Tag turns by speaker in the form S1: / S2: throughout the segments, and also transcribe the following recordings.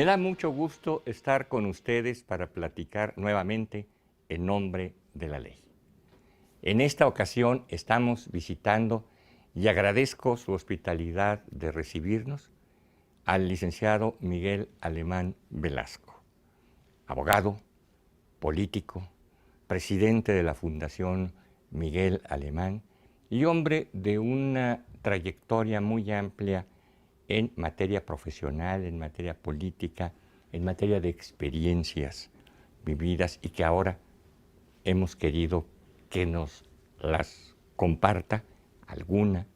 S1: Me da mucho gusto estar con ustedes para platicar nuevamente en nombre de la ley. En esta ocasión estamos visitando, y agradezco su hospitalidad de recibirnos, al licenciado Miguel Alemán Velasco, abogado, político, presidente de la Fundación Miguel Alemán y hombre de una trayectoria muy amplia en materia profesional, en materia política, en materia de experiencias vividas y que ahora hemos querido que nos las comparta algunas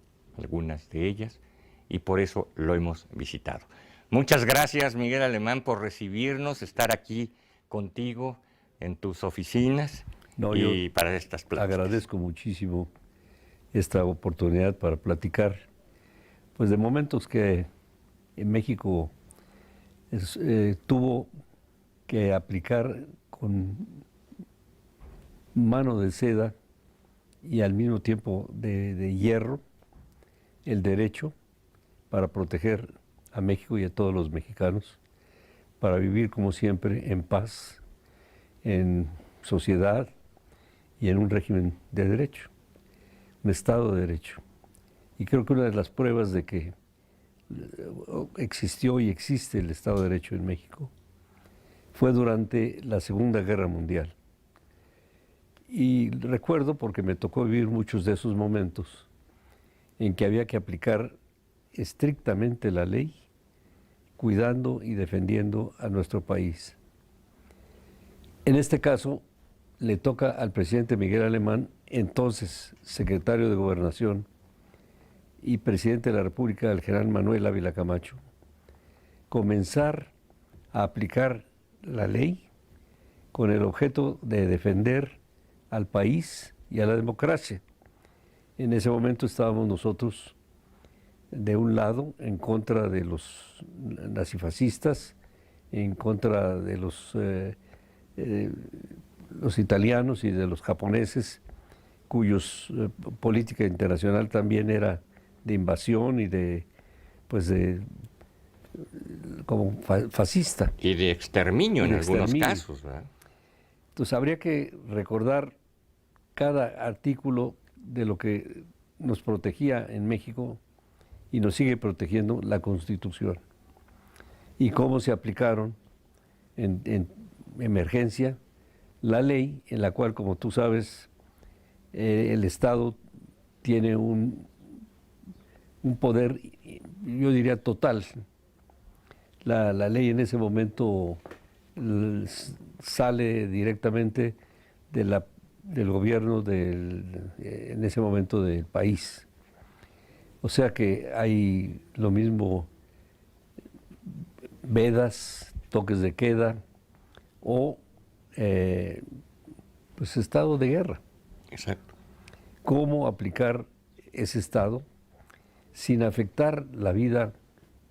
S1: de ellas, y por eso lo hemos visitado. Muchas gracias, Miguel Alemán, por recibirnos, estar aquí contigo en tus oficinas y para estas pláticas.
S2: Agradezco muchísimo esta oportunidad para platicar pues de momentos que en México tuvo que aplicar con mano de seda y al mismo tiempo de hierro el derecho para proteger a México y a todos los mexicanos, para vivir como siempre en paz, en sociedad y en un régimen de derecho, un Estado de Derecho. Y creo que una de las pruebas de que existió y existe el Estado de Derecho en México fue durante la Segunda Guerra Mundial. Y recuerdo, porque me tocó vivir muchos de esos momentos, en que había que aplicar estrictamente la ley, cuidando y defendiendo a nuestro país. En este caso, le toca al presidente Miguel Alemán, entonces secretario de Gobernación y presidente de la República, el general Manuel Ávila Camacho, comenzar a aplicar la ley con el objeto de defender al país y a la democracia. En ese momento estábamos nosotros de un lado en contra de los nazifascistas, en contra de los italianos y de los japoneses, cuyos política internacional también era de invasión y como fascista.
S1: Y de exterminio en algunos casos, ¿verdad?
S2: Entonces habría que recordar cada artículo de lo que nos protegía en México y nos sigue protegiendo la Constitución, y cómo se aplicaron en emergencia la ley en la cual, como tú sabes, el Estado tiene un poder, yo diría, total. La ley en ese momento sale directamente del gobierno en ese momento del país. O sea que hay lo mismo vedas, toques de queda o pues estado de guerra.
S1: Exacto.
S2: ¿Cómo aplicar ese estado sin afectar la vida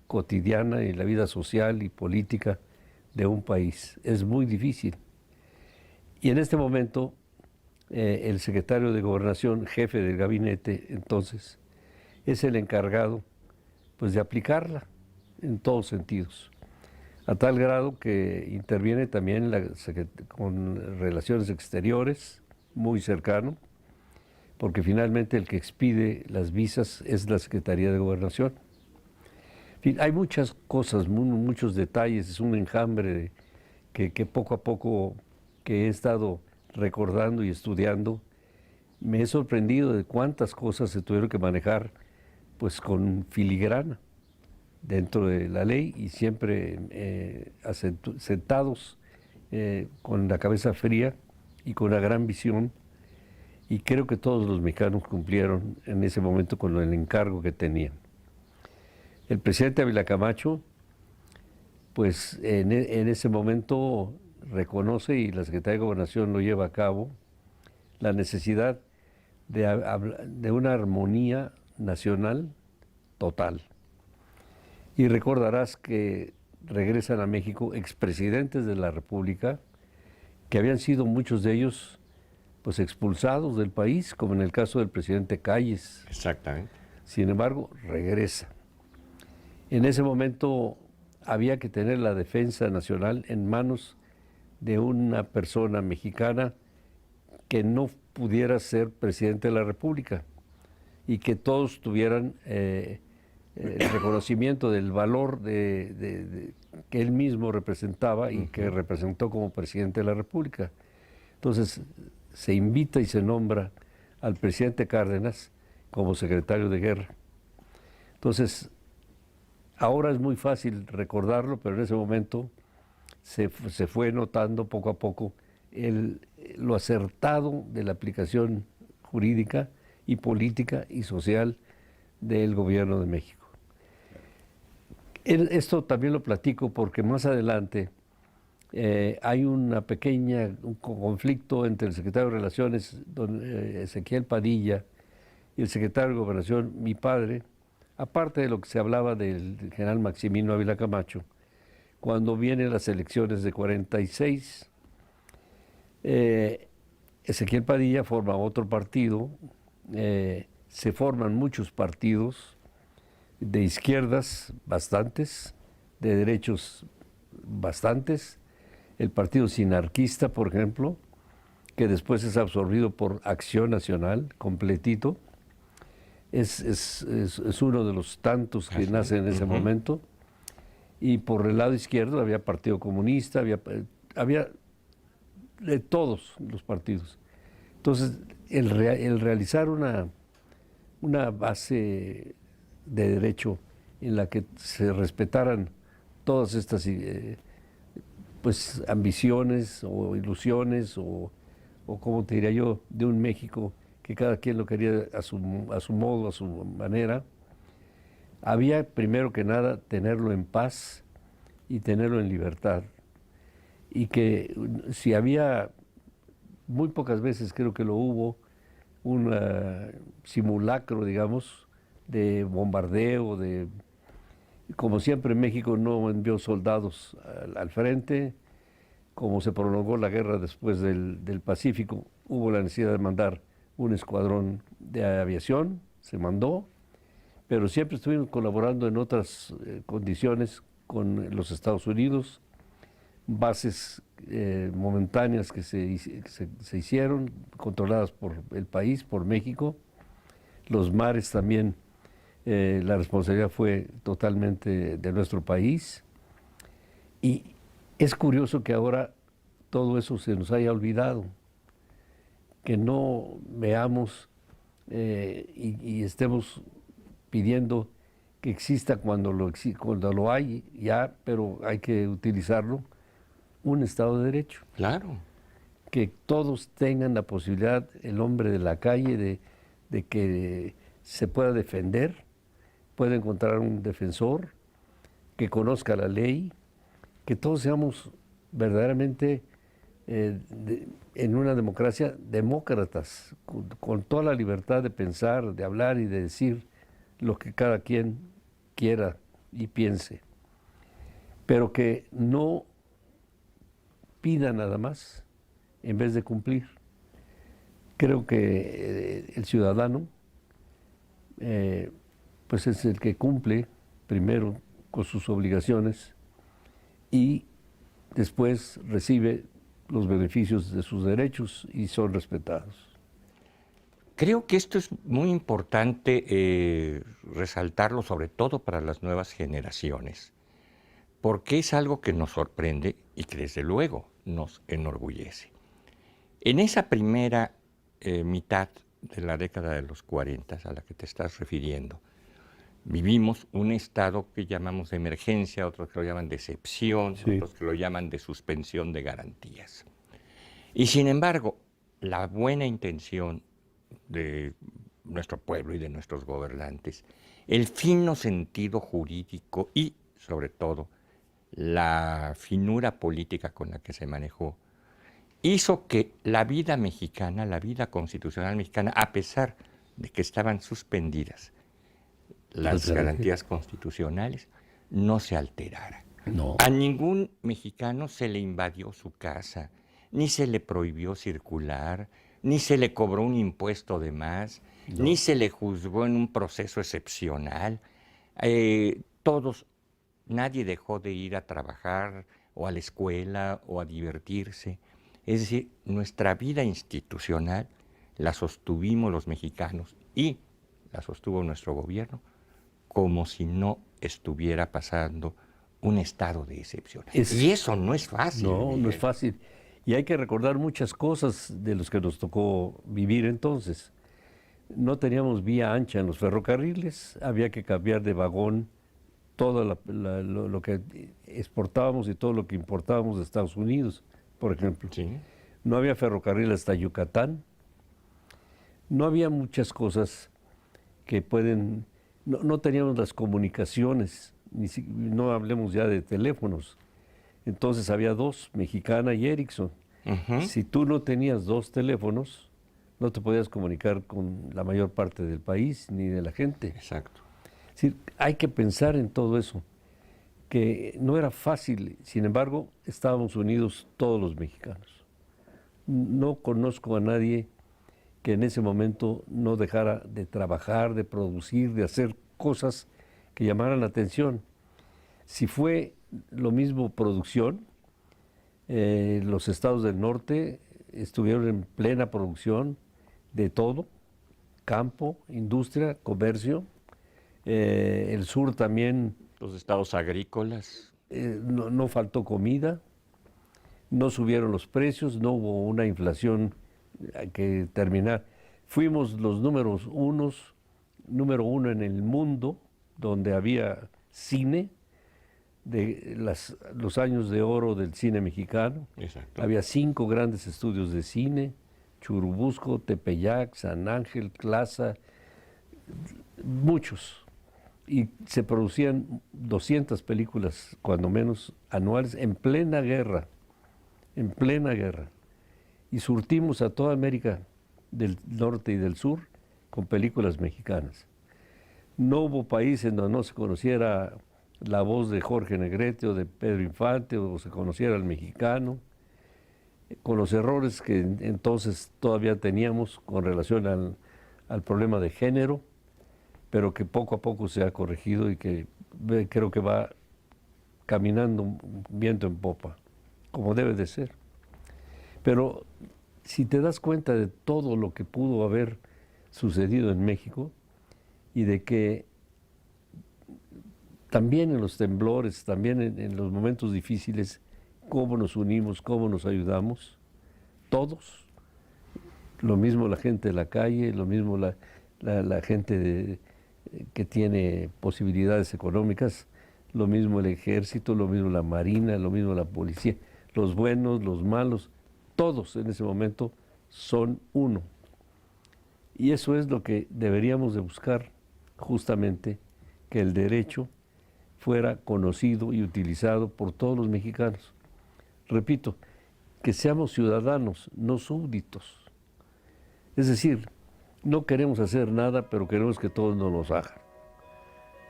S2: cotidiana y la vida social y política de un país? Es muy difícil. Y en este momento el secretario de Gobernación, jefe del gabinete entonces, es el encargado pues de aplicarla en todos sentidos, a tal grado que interviene también con Relaciones Exteriores, muy cercano, porque finalmente el que expide las visas es la Secretaría de Gobernación. En fin, hay muchas cosas, muchos detalles, es un enjambre que poco a poco que he estado recordando y estudiando, me he sorprendido de cuántas cosas se tuvieron que manejar pues con filigrana dentro de la ley y siempre sentados con la cabeza fría y con una gran visión, y creo que todos los mexicanos cumplieron en ese momento con el encargo que tenían. El presidente Ávila Camacho, pues en ese momento reconoce, y la Secretaría de Gobernación lo lleva a cabo, la necesidad de una armonía nacional total. Y recordarás que regresan a México expresidentes de la República, que habían sido muchos de ellos pues expulsados del país, como en el caso del presidente Calles.
S1: Exactamente.
S2: Sin embargo, regresa. En ese momento había que tener la defensa nacional en manos de una persona mexicana que no pudiera ser presidente de la República y que todos tuvieran el reconocimiento del valor que él mismo representaba y que representó como presidente de la República. Entonces se invita y se nombra al presidente Cárdenas como secretario de guerra. Entonces, ahora es muy fácil recordarlo, pero en ese momento se fue notando poco a poco lo acertado de la aplicación jurídica y política y social del gobierno de México. Esto también lo platico porque más adelante hay un conflicto entre el secretario de Relaciones, don Ezequiel Padilla, y el secretario de Gobernación, mi padre, aparte de lo que se hablaba del general Maximino Ávila Camacho. Cuando vienen las elecciones de 46, Ezequiel Padilla forma otro partido, se forman muchos partidos de izquierdas bastantes, de derechos bastantes, el partido sinarquista, por ejemplo, que después es absorbido por Acción Nacional, completito, es uno de los tantos que nace en ese momento, y por el lado izquierdo había Partido Comunista, había de todos los partidos. Entonces, el realizar una base de derecho en la que se respetaran todas estas pues ambiciones o ilusiones o como te diría yo, de un México que cada quien lo quería a su modo, a su manera, había primero que nada tenerlo en paz y tenerlo en libertad. Y que si había, muy pocas veces creo que lo hubo, un simulacro, digamos, de bombardeo, como siempre México no envió soldados al frente, como se prolongó la guerra después del Pacífico, hubo la necesidad de mandar un escuadrón de aviación, se mandó, pero siempre estuvimos colaborando en otras condiciones con los Estados Unidos, bases momentáneas que se hicieron, controladas por el país, por México. Los mares también, la responsabilidad fue totalmente de nuestro país. Y es curioso que ahora todo eso se nos haya olvidado, que no veamos y estemos pidiendo que exista cuando lo hay ya, pero hay que utilizarlo, un Estado de Derecho.
S1: Claro.
S2: Que todos tengan la posibilidad, el hombre de la calle, de que se pueda defender, pueda encontrar un defensor, que conozca la ley, que todos seamos verdaderamente en una democracia demócratas, con toda la libertad de pensar, de hablar y de decir lo que cada quien quiera y piense, pero que no pida nada más en vez de cumplir. Creo que el ciudadano pues es el que cumple primero con sus obligaciones y después recibe los beneficios de sus derechos y son respetados.
S1: Creo que esto es muy importante resaltarlo, sobre todo para las nuevas generaciones, porque es algo que nos sorprende y que desde luego nos enorgullece. En esa primera mitad de la década de los 40 a la que te estás refiriendo, vivimos un estado que llamamos de emergencia, otros que lo llaman de excepción, sí, otros que lo llaman de suspensión de garantías. Y sin embargo, la buena intención de nuestro pueblo y de nuestros gobernantes, el fino sentido jurídico y, sobre todo, la finura política con la que se manejó, hizo que la vida mexicana, la vida constitucional mexicana, a pesar de que estaban suspendidas las garantías constitucionales, no se alterara.
S2: No.
S1: A ningún mexicano se le invadió su casa, ni se le prohibió circular, ni se le cobró un impuesto de más, ni se le juzgó en un proceso excepcional. Todos nadie dejó de ir a trabajar o a la escuela o a divertirse. Es decir, nuestra vida institucional la sostuvimos los mexicanos y la sostuvo nuestro gobierno como si no estuviera pasando un estado de excepción. Y eso no es fácil.
S2: No,
S1: Miguel.
S2: no es fácil. Y hay que recordar muchas cosas de los que nos tocó vivir entonces. No teníamos vía ancha en los ferrocarriles, había que cambiar de vagón todo lo que exportábamos y todo lo que importábamos de Estados Unidos, por ejemplo.
S1: Sí.
S2: No había ferrocarril hasta Yucatán. No había muchas cosas que pueden... No teníamos las comunicaciones, no hablemos ya de teléfonos. Entonces había dos, Mexicana y Ericsson. Si tú no tenías dos teléfonos, no te podías comunicar con la mayor parte del país ni de la gente.
S1: Exacto.
S2: Es decir, hay que pensar en todo eso, que no era fácil, sin embargo, estábamos unidos todos los mexicanos. No conozco a nadie que en ese momento no dejara de trabajar, de producir, de hacer cosas que llamaran la atención. Si fue lo mismo producción, los estados del norte estuvieron en plena producción de todo, campo, industria, comercio. El sur también.
S1: Los estados agrícolas.
S2: No faltó comida, no subieron los precios, no hubo una inflación que terminar. Fuimos los número uno en el mundo, donde había cine, de los años de oro del cine mexicano.
S1: Exacto.
S2: Había 5 grandes estudios de cine: Churubusco, Tepeyac, San Ángel, Plaza, muchos. Y se producían 200 películas, cuando menos, anuales, en plena guerra. Y surtimos a toda América del norte y del sur con películas mexicanas. No hubo país en donde no se conociera la voz de Jorge Negrete o de Pedro Infante, o se conociera al mexicano, con los errores que entonces todavía teníamos con relación al problema de género, pero que poco a poco se ha corregido y que creo que va caminando viento en popa, como debe de ser. Pero si te das cuenta de todo lo que pudo haber sucedido en México, y de que también en los temblores, también en los momentos difíciles, cómo nos unimos, cómo nos ayudamos, todos, lo mismo la gente de la calle, lo mismo la gente que tiene posibilidades económicas, lo mismo el ejército, lo mismo la marina, lo mismo la policía, los buenos, los malos, todos en ese momento son uno. Y eso es lo que deberíamos de buscar, justamente, que el derecho fuera conocido y utilizado por todos los mexicanos. Repito, que seamos ciudadanos, no súbditos. Es decir, no queremos hacer nada, pero queremos que todos nos los hagan.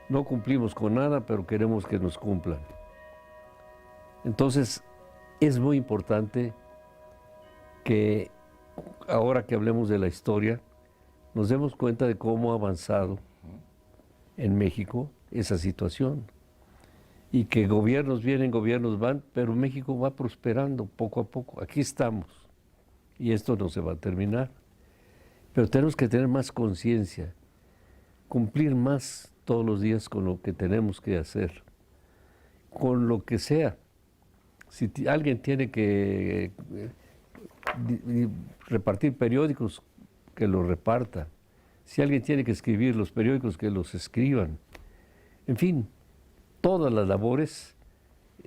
S2: No cumplimos con nada, pero queremos que nos cumplan. Entonces, es muy importante que ahora que hablemos de la historia, nos demos cuenta de cómo ha avanzado en México esa situación. Y que gobiernos vienen, gobiernos van, pero México va prosperando poco a poco. Aquí estamos. Y esto no se va a terminar. Pero tenemos que tener más conciencia, cumplir más todos los días con lo que tenemos que hacer, con lo que sea. Si alguien tiene que repartir periódicos, que los reparta. Si alguien tiene que escribir los periódicos, que los escriban. En fin, todas las labores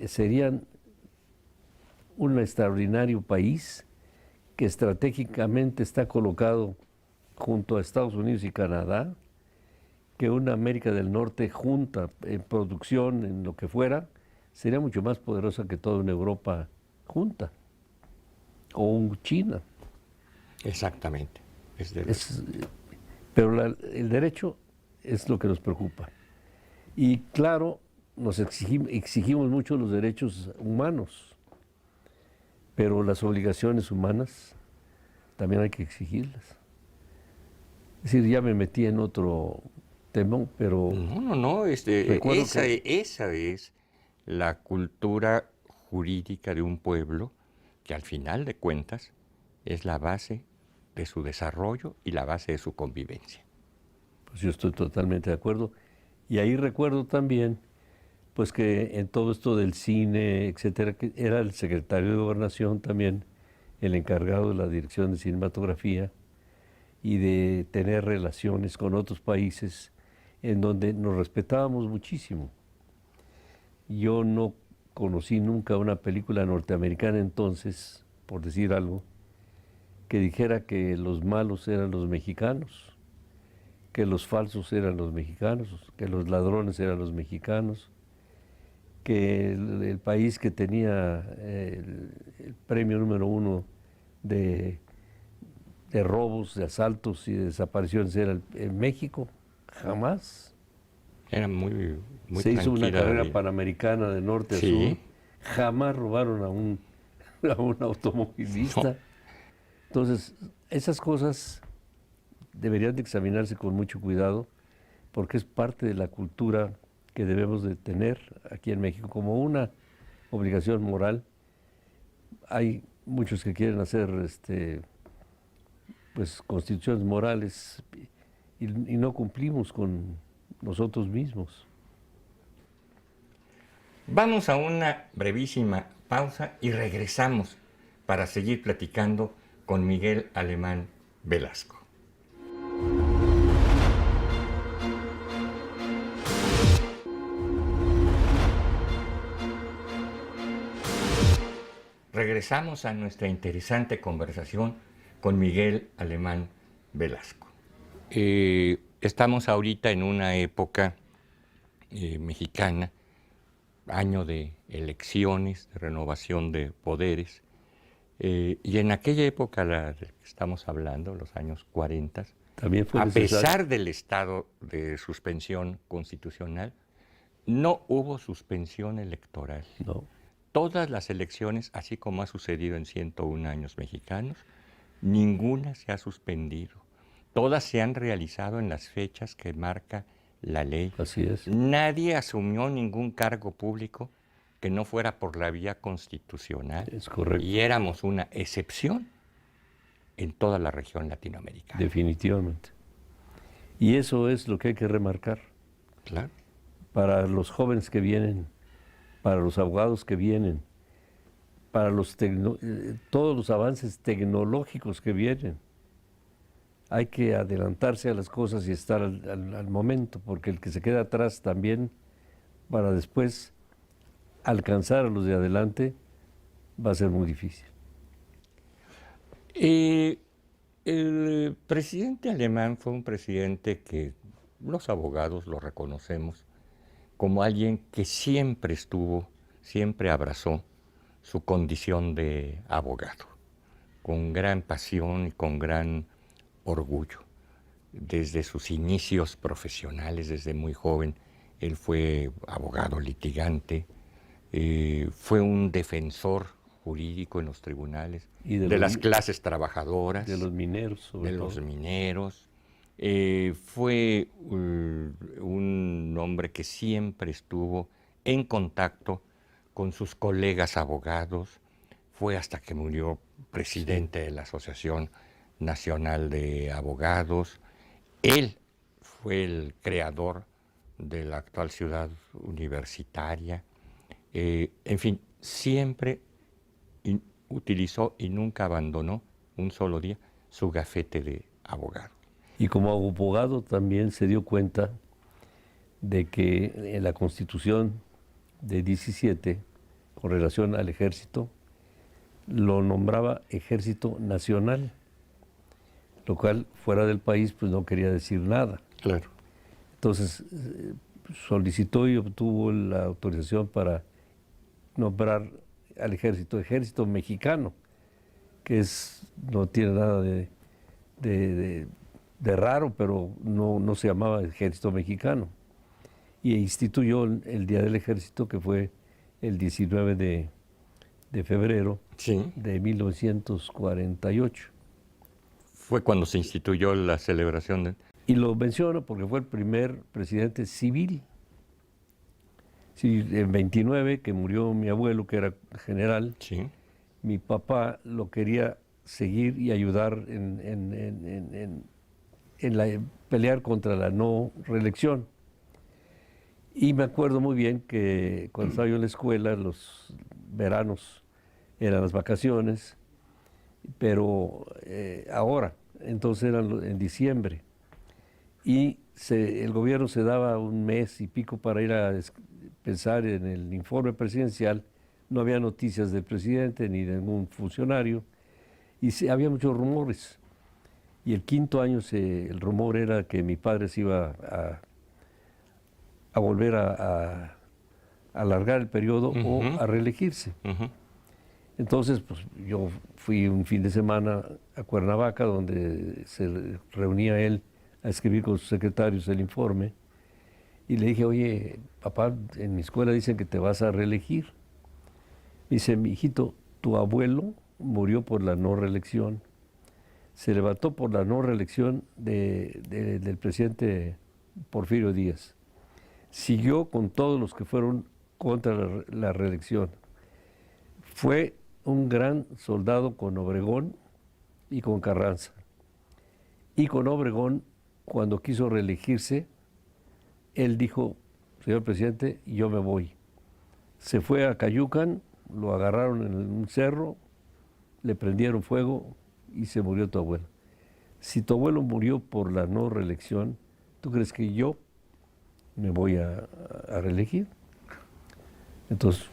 S2: serían un extraordinario país que estratégicamente está colocado junto a Estados Unidos y Canadá, que una América del Norte junta en producción, en lo que fuera, sería mucho más poderosa que toda una Europa junta, o un China.
S1: Exactamente.
S2: Pero el derecho es lo que nos preocupa. Y claro, nos exigimos mucho los derechos humanos, pero las obligaciones humanas también hay que exigirlas. Es decir, ya me metí en otro tema, pero...
S1: No. Esa es la cultura jurídica de un pueblo que al final de cuentas es la base de su desarrollo y la base de su convivencia.
S2: Pues yo estoy totalmente de acuerdo. Y ahí recuerdo también, pues que en todo esto del cine, etcétera, que era el secretario de Gobernación también el encargado de la dirección de cinematografía y de tener relaciones con otros países en donde nos respetábamos muchísimo. Yo no conocí nunca una película norteamericana entonces, por decir algo, que dijera que los malos eran los mexicanos, que los falsos eran los mexicanos, que los ladrones eran los mexicanos, que el país que tenía el premio número 1 de robos, de asaltos y de desapariciones era el México. Jamás.
S1: Era muy
S2: Se hizo una
S1: tranquila la
S2: carrera
S1: vida.
S2: panamericana de norte a
S1: Sí.
S2: sur. Jamás robaron a un automovilista.
S1: No.
S2: Entonces, esas cosas deberían de examinarse con mucho cuidado porque es parte de la cultura que debemos de tener aquí en México como una obligación moral. Hay muchos que quieren hacer pues constituciones morales y no cumplimos con nosotros mismos.
S1: Vamos a una brevísima pausa y regresamos para seguir platicando con Miguel Alemán Velasco. Regresamos a nuestra interesante conversación con Miguel Alemán Velasco. Estamos ahorita en una época mexicana, año de elecciones, de renovación de poderes, y en aquella época, la de que estamos hablando, los años 40,
S2: También fue
S1: a
S2: necesario.
S1: pesar del estado de suspensión constitucional, no hubo suspensión electoral.
S2: No.
S1: Todas las elecciones, así como ha sucedido en 101 años mexicanos, ninguna se ha suspendido. Todas se han realizado en las fechas que marca la ley.
S2: Así es.
S1: Nadie asumió ningún cargo público que no fuera por la vía constitucional.
S2: Es correcto.
S1: Y éramos una excepción en toda la región latinoamericana.
S2: Definitivamente. Y eso es lo que hay que remarcar.
S1: Claro.
S2: Para los jóvenes que vienen, para los abogados que vienen, para todos los avances tecnológicos que vienen. Hay que adelantarse a las cosas y estar al momento, porque el que se queda atrás también, para después alcanzar a los de adelante, va a ser muy difícil.
S1: El presidente alemán fue un presidente que los abogados lo reconocemos como alguien que siempre siempre abrazó su condición de abogado, con gran pasión y con gran orgullo. Desde sus inicios profesionales, desde muy joven, él fue abogado litigante, fue un defensor jurídico en los tribunales,
S2: Y
S1: de las clases trabajadoras,
S2: de los mineros, sobre
S1: de
S2: todo.
S1: los mineros. Fue un hombre que siempre estuvo en contacto con sus colegas abogados, fue hasta que murió presidente de la Asociación Nacional de Abogados. Él fue el creador de la actual ciudad universitaria. En fin, siempre utilizó y nunca abandonó un solo día su gafete de abogado.
S2: Y como abogado también se dio cuenta de que en la Constitución de 17, con relación al ejército, lo nombraba Ejército Nacional, lo cual fuera del país pues no quería decir nada.
S1: Claro.
S2: Entonces solicitó y obtuvo la autorización para nombrar al Ejército Mexicano, que no tiene nada de raro, pero no se llamaba Ejército Mexicano. Y instituyó el Día del Ejército, que fue el 19 de febrero
S1: Sí.
S2: de 1948.
S1: Fue cuando se instituyó la celebración de...
S2: Y lo menciono porque fue el primer presidente civil Sí, en 29, que murió mi abuelo, que era general,
S1: Sí.
S2: mi papá lo quería seguir y ayudar pelear contra la no reelección. Y me acuerdo muy bien que cuando estaba yo en la escuela, los veranos eran las vacaciones, pero ahora, entonces eran en diciembre, y el gobierno se daba un mes y pico para ir a pensar en el informe presidencial. No había noticias del presidente ni de ningún funcionario, y había muchos rumores. Y el quinto año el rumor era que mi padre se iba a volver a alargar el periodo o
S1: Ujú.
S2: a reelegirse.
S1: Ujú.
S2: Entonces, pues yo fui un fin de semana a Cuernavaca, donde se reunía él a escribir con sus secretarios el informe, y le dije, oye, papá, en mi escuela dicen que te vas a reelegir. Me dice, mi hijito, tu abuelo murió por la no reelección. Se levantó por la no reelección del presidente Porfirio Díaz. Siguió con todos los que fueron contra la reelección. Fue un gran soldado con Obregón y con Carranza. Y con Obregón, cuando quiso reelegirse, él dijo, señor presidente, yo me voy. Se fue a Cayucan, lo agarraron en un cerro, le prendieron fuego y se murió tu abuelo. Si tu abuelo murió por la no reelección, ¿tú crees que yo me voy a reelegir? Entonces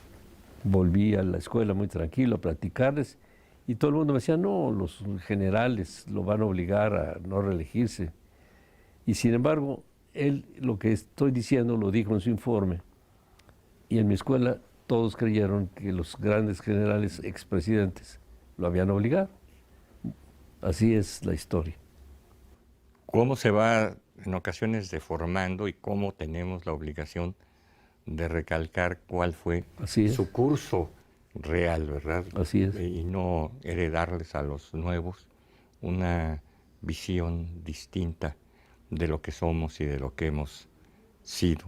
S2: volví a la escuela muy tranquilo a platicarles, y todo el mundo me decía, no, los generales lo van a obligar a no reelegirse. Y sin embargo, él lo que estoy diciendo lo dijo en su informe, y en mi escuela todos creyeron que los grandes generales expresidentes lo habían obligado. Así es la historia.
S1: Cómo se va en ocasiones deformando y cómo tenemos la obligación de recalcar cuál fue
S2: Así es.
S1: su curso real, ¿verdad?
S2: Así es.
S1: Y no heredarles a los nuevos una visión distinta de lo que somos y de lo que hemos sido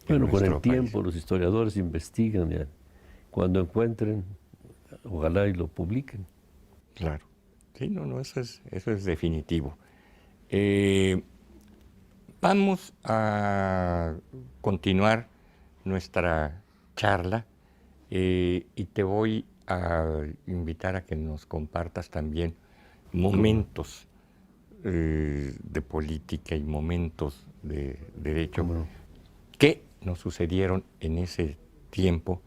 S1: en
S2: Bueno, con el
S1: nuestro país.
S2: tiempo los historiadores investigan, ya. Cuando encuentren, ojalá y lo publiquen.
S1: Claro. Sí, no, eso es definitivo. Vamos a continuar nuestra charla y te voy a invitar a que nos compartas también momentos de política y momentos de derecho
S2: ¿Cómo no?
S1: que nos sucedieron en ese tiempo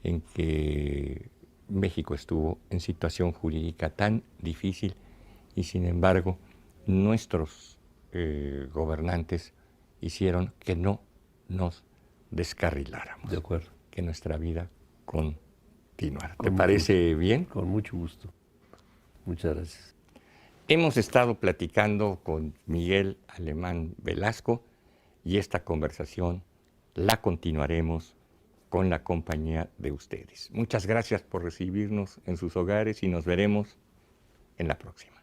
S1: en que México estuvo en situación jurídica tan difícil y sin embargo nuestros gobernantes hicieron que no nos descarriláramos,
S2: De acuerdo.
S1: que nuestra vida continuara.
S2: Con
S1: ¿Te
S2: mucho
S1: parece
S2: gusto.
S1: bien?
S2: Con mucho gusto. Muchas gracias.
S1: Hemos estado platicando con Miguel Alemán Velasco y esta conversación la continuaremos con la compañía de ustedes. Muchas gracias por recibirnos en sus hogares y nos veremos en la próxima.